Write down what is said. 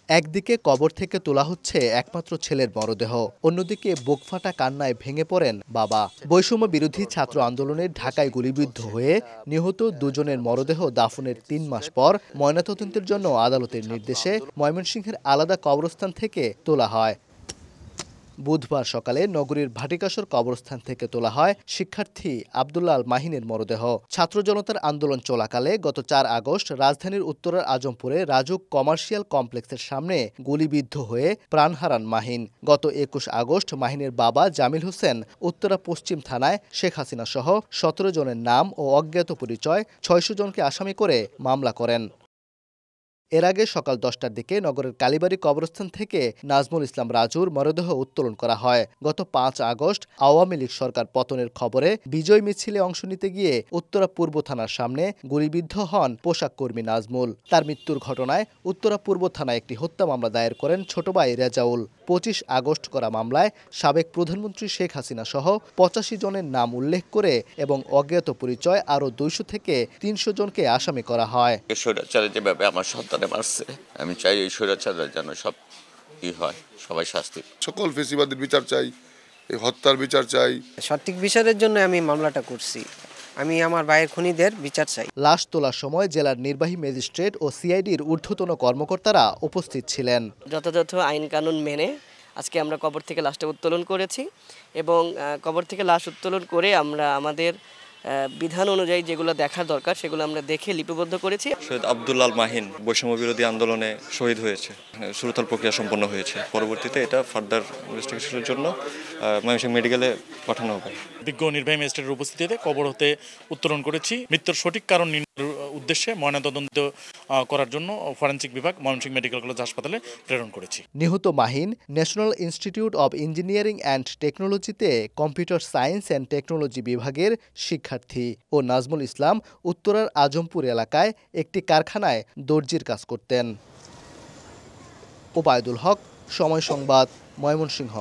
একদিকে কবর থেকে তোলা হচ্ছে একমাত্র ছেলের মরদেহ, অন্যদিকে বুকফাটা কান্নায় ভেঙে পড়েন বাবা। বৈষম্য বিরোধী ছাত্র আন্দোলনে ঢাকায় গুলিবিদ্ধ হয়ে নিহত দুজনের মরদেহ দাফনের ৩ মাস পর ময়নাতদন্তের জন্য আদালতের নির্দেশে ময়মনসিংহের আলাদা কবরস্থান থেকে তোলা হয়। বুধবার সকালে নগরীর ভাটিকাশর কবরস্থান থেকে তোলা হয় শিক্ষার্থী আব্দুল্লাহ আল মাহিনের মরদেহ। ছাত্র জনতার আন্দোলন চলাকালে গত ৪ আগস্ট রাজধানীর উত্তরার আজমপুরে রাজুক কমার্শিয়াল কমপ্লেক্সের সামনে গুলিবিদ্ধ হয়ে প্রাণ হারান মাহিন। গত ২১ আগস্ট মাহিনের বাবা জামিল হোসেন উত্তরা পশ্চিম থানায় শেখ হাসিনা সহ ১৭ জনের নাম ও অজ্ঞাত পরিচয় ৬০০ জনকে আসামি করে মামলা করেন। এর আগে সকাল ১০টার দিকে নগরের কালীবাড়ি কবরস্থান থেকে নাজমুল ইসলাম রাজুর মরদেহ উত্তোলন করা হয়। গত ৫ আগস্ট আওয়ামী লীগ সরকার পতনের খবরে বিজয় মিছিলে অংশ নিতে গিয়ে উত্তরা পূর্ব থানার সামনে গুলিবিদ্ধ হন পোশাক কর্মী নাজমুল। তার মৃত্যুর ঘটনায় উত্তরা পূর্ব থানায় একটি হত্যা মামলা দায়ের করেন ছোট ভাই রেজাউল। ২৫ আগস্ট করা মামলায় সাবেক প্রধানমন্ত্রী শেখ হাসিনা সহ ৮৫ জনের নাম উল্লেখ করে এবং অজ্ঞাত পরিচয় আরও ২০০ থেকে ৩০০ জনকে আসামি করা হয়। আমার সন্তানে মারছে, আমি চাই এই স্বৈরাচারের যেন সব কি হয়, সবাই শাস্তি। সকল ফেসিবাদের বিচার চাই, এই হত্যার বিচার চাই। সঠিক বিচারের জন্য আমি মামলাটা করছি। আমি আমার ভাইয়ের খুনিদের বিচার চাই। লাশ তোলার সময় জেলার নির্বাহী ম্যাজিস্ট্রেট ও সিআইডির ঊর্ধ্বতন কর্মকর্তারা উপস্থিত ছিলেন। যথাযথ আইন কানুন মেনে আজকে আমরা কবর থেকে লাশটা উত্তোলন করেছি এবং কবর থেকে লাশ উত্তোলন করে আমরা আমাদের বিধান অনুযায়ী যেগুলো দেখার দরকার সেগুলো আমরা দেখে লিপিবদ্ধ করেছি। শহীদ আব্দুল্লাহ আল মাহিন বৈষম্য বিরোধী আন্দোলনে শহীদ হয়েছে, সুরতহাল প্রক্রিয়া সম্পন্ন হয়েছে। পরবর্তীতে এটা ফার্দার ইনভেস্টিগেশনের জন্য ময়মনসিংহ মেডিকেলে পাঠানো হবে। বিজ্ঞ নির্বাহী ম্যাজিস্ট্রেটের উপস্থিতিতে কবর হতে উত্তোলন করেছি। মৃত্যুর সঠিক কারণ নির্ণয়ের উদ্দেশ্যে ময়নাতদন্ত করার জন্য ফরেনসিক বিভাগ ময়মনসিংহ মেডিকেল কলেজ হাসপাতালে প্রেরণ করেছি। নিহত Mahin national institute of engineering and টেকনোলজিতে কম্পিউটার সায়েন্স অ্যান্ড টেকনোলজি বিভাগের শিক্ষার্থী ও নাজমুল ইসলাম উত্তরার আজমপুর এলাকায় একটি কারখানায় দর্জির কাজ করতেন। ওবায়দুল হক, সময় সংবাদ, ময়মনসিংহ।